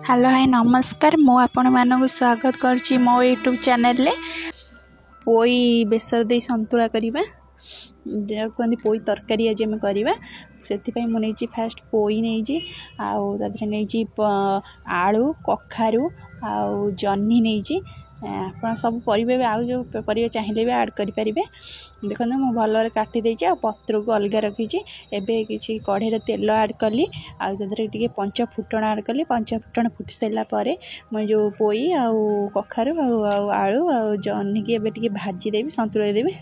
Hello hi नमस्कार मु आपण मानक स्वागत करछि मो यूट्यूब चैनल ले पोई बेसर दे संतुला करिबा कहते पोई तरकारी आज आम करवा से मुझे फास्ट पोई नहीं नहीं आलू कखारू आउ जह्नी नहीं आप सब परिबे आउ जो परिबे चाहिए भी ऐड करें देखो मुझे भल काटी देछि पत्र को अलग रखी एबे किसी कढ़े तेल ऐड कली आगे पंच फुटण ऐड कली पंच फुटण फुटी सारा पर मुझे जो पोई आउ कखारू आलू आउ जह्नी की एबे टिके भाजी देवी संतुला देवी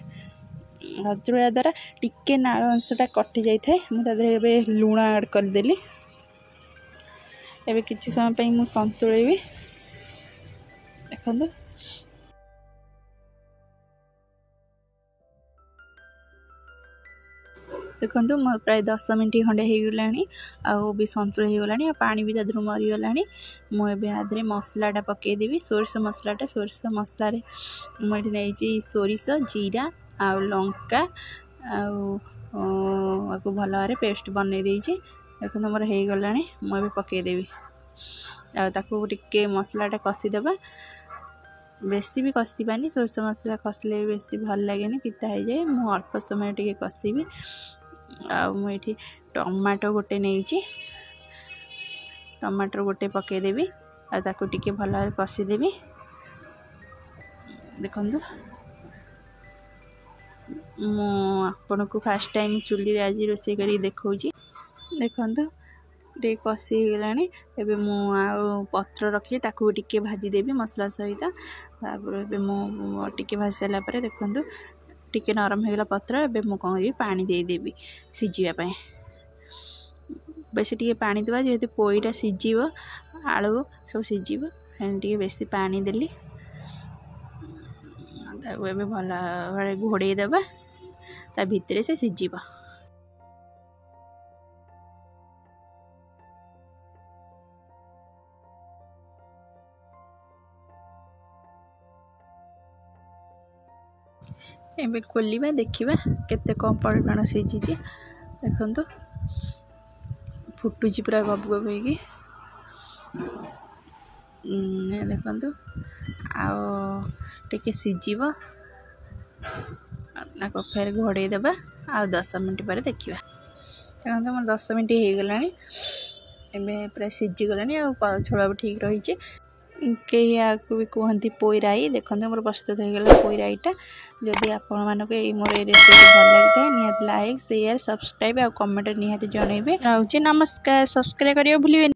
संतुला द्वारा टिके नाल अंशटा कटि जाए मुझे लुण ऐड करदेली एबे किसी समय पे मु संतुलेबी देखो देखो मोर प्राय 10 मिनट खंडे हो गला संतुला हो गला पानी भी तादर मरीगला मुझे आदि मसलाटा पकईदेवी सोरिष मसलाटा सोरिष मसला मुझे नहीं सोरिष जीरा आउ लंका आउ भल भाव पेस्ट बनई देछि देखो मोर हो गला मुझे पकईदेवी टिके मसलाटा कषिदेबा बेसी भी कषानी सोरिष मसला कषिले बेसी भल लगे पिता हो जाए मु अल्प समय टे कषिबी मुझे टमाटो गोटे नहीं टमाटर गोटे पकईदेवी टिके भल भाव कषिदेवी देखु मुझे को फास्ट टाइम चुली आज रोसे कर देखा देखु टे कषि गला एबे मु पत्र रखी टिके भाजी देवी मसला सहित टिके भाजी सारापर देखु टिके नरम होगला पत्र एबे मु कौन पानी देदेवी सिझापी बेसी टिके पानी देवा जेहेतु पोईटा सिझ आलू सब सिझ टे बेसी पानी देली भल भाव घोड़े देवा ता भितर से सिझ एबे खोलिबा देखिबा केते कम परिमाण सिझी देखंतु फुटुची पूरा गप गप होगी देखंतु आउ टिके सिझीबो ना फेर घोड़े देबा आ 10 मिनट पर देखिबा देखंतु मोर 10 मिनट हो गलानी एबे पूरा सिझी गलानी आ छोड़ा ठीक रही कई भी कहती पोई राई देखते मोर प्रस्तुत हो गला पोई राईटा जदि आपण मानक मोर रेसिपी भल लगी था निहाती लाइक शेयर सब्सक्राइब आ कमेंट निहाती जनइबे। नमस्कार सब्सक्राइब करियो भूलिबे।